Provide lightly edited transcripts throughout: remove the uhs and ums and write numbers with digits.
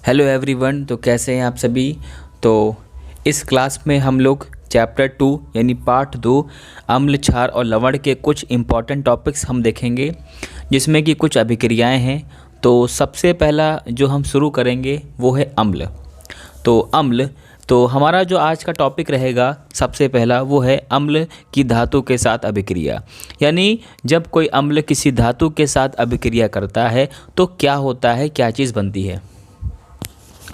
Hello everyone. तो कैसे हैं आप सभी। तो इस क्लास में हम लोग चैप्टर 2 यानी पार्ट 2 अम्ल, क्षार और लवण के कुछ इम्पॉर्टेंट टॉपिक्स हम देखेंगे, जिसमें कि कुछ अभिक्रियाएं हैं। तो सबसे पहला जो हम शुरू करेंगे वो है अम्ल। तो अम्ल, तो हमारा जो आज का टॉपिक रहेगा सबसे पहला वो है अम्ल की धातु के साथ अभिक्रिया। यानी जब कोई अम्ल किसी धातु के साथ अभिक्रिया करता है तो क्या होता है, क्या चीज़ बनती है।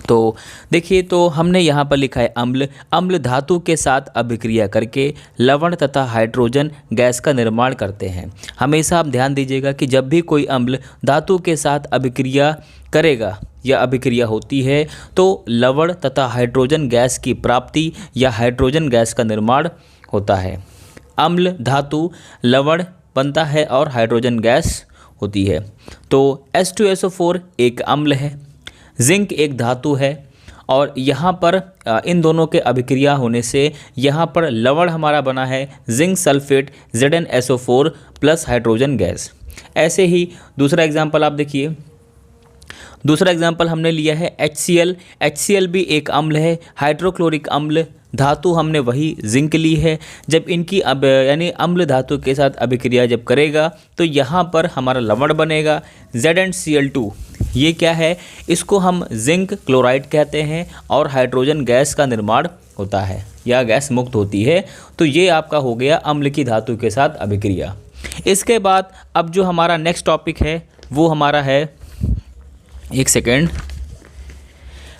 तो देखिए, तो हमने यहाँ पर लिखा है अम्ल। अम्ल धातु के साथ अभिक्रिया करके लवण तथा हाइड्रोजन गैस का निर्माण करते हैं। हमेशा आप ध्यान दीजिएगा कि जब भी कोई अम्ल धातु के साथ अभिक्रिया करेगा या अभिक्रिया होती है तो लवण तथा हाइड्रोजन गैस की प्राप्ति या हाइड्रोजन गैस का निर्माण होता है। अम्ल धातु लवण बनता है और हाइड्रोजन गैस होती है। तो H2SO4 एक अम्ल है, जिंक एक धातु है और यहाँ पर इन दोनों के अभिक्रिया होने से यहाँ पर लवण हमारा बना है zinc sulphate ZnSO4 plus hydrogen gas. ऐसे ही दूसरा एग्जाम्पल आप देखिए। दूसरा एग्जाम्पल हमने लिया है HCl। HCl भी एक अम्ल है, हाइड्रोक्लोरिक अम्ल। धातु हमने वही जिंक ली है। जब इनकी यानी अम्ल धातु के साथ अभिक्रिया जब करेगा तो यहाँ पर हमारा लवण बनेगा ZnCl2। ये क्या है, इसको हम जिंक क्लोराइड कहते हैं और हाइड्रोजन गैस का निर्माण होता है या गैस मुक्त होती है। तो ये आपका हो गया अम्ल की धातु के साथ अभिक्रिया। इसके बाद अब जो हमारा नेक्स्ट टॉपिक है वो हमारा है, एक सेकेंड,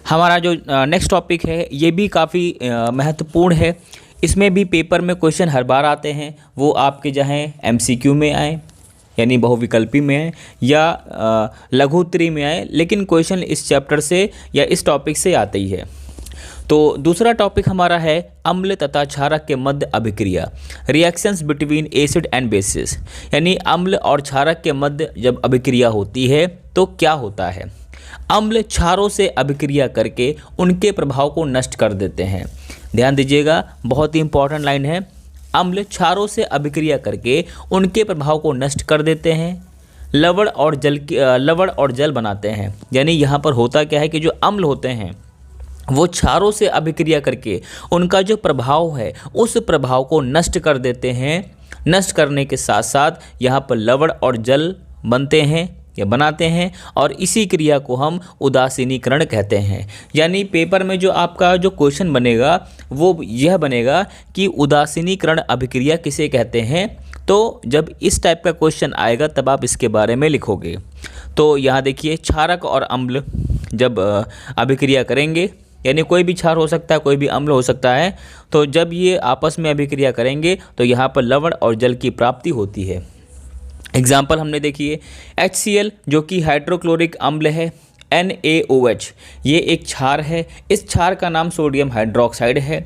हमारा जो नेक्स्ट टॉपिक है ये भी काफ़ी महत्वपूर्ण है। इसमें भी पेपर में क्वेश्चन हर बार आते हैं, वो आपके चाहे MCQ में आए यानी बहुविकल्पी में आए या लघु उत्तरी में आए, लेकिन क्वेश्चन इस चैप्टर से या इस टॉपिक से आते ही है। तो दूसरा टॉपिक हमारा है अम्ल तथा क्षारक के मध्य अभिक्रिया, reactions between acid and bases. यानी अम्ल और क्षारक के मध्य जब अभिक्रिया होती है तो क्या होता है। अम्ल क्षारों से अभिक्रिया करके उनके प्रभाव को नष्ट कर देते हैं। ध्यान दीजिएगा, बहुत ही इंपॉर्टेंट लाइन है। अम्ल क्षारों से अभिक्रिया करके उनके प्रभाव को नष्ट कर देते हैं, लवण और जल बनाते हैं। यानी यहाँ पर होता क्या है कि जो अम्ल होते हैं वो क्षारों से अभिक्रिया करके उनका जो प्रभाव है उस प्रभाव को नष्ट कर देते हैं। नष्ट करने के साथ साथ यहाँ पर लवण और जल बनते हैं या बनाते हैं और इसी क्रिया को हम उदासीनीकरण कहते हैं। यानी पेपर में जो आपका जो क्वेश्चन बनेगा वो यह बनेगा कि उदासीनीकरण अभिक्रिया किसे कहते हैं। तो जब इस टाइप का क्वेश्चन आएगा तब आप इसके बारे में लिखोगे। तो यहाँ देखिए, क्षारक और अम्ल जब अभिक्रिया करेंगे, यानी कोई भी क्षार हो सकता है, कोई भी अम्ल हो सकता है, तो जब ये आपस में अभिक्रिया करेंगे तो यहाँ पर लवण और जल की प्राप्ति होती है। एग्जाम्पल हमने देखिए, HCl जो कि हाइड्रोक्लोरिक अम्ल है, NaOH ये एक क्षार है। इस क्षार का नाम सोडियम हाइड्रोक्साइड है।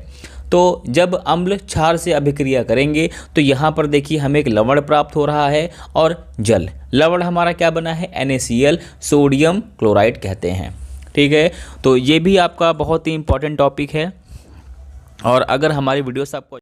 तो जब अम्ल क्षार से अभिक्रिया करेंगे तो यहाँ पर देखिए हमें एक लवण प्राप्त हो रहा है और जल। लवण हमारा क्या बना है, NaCl, सोडियम क्लोराइड कहते हैं। ठीक है, तो ये भी आपका बहुत ही इंपॉर्टेंट टॉपिक है। और अगर हमारी वीडियोस आपको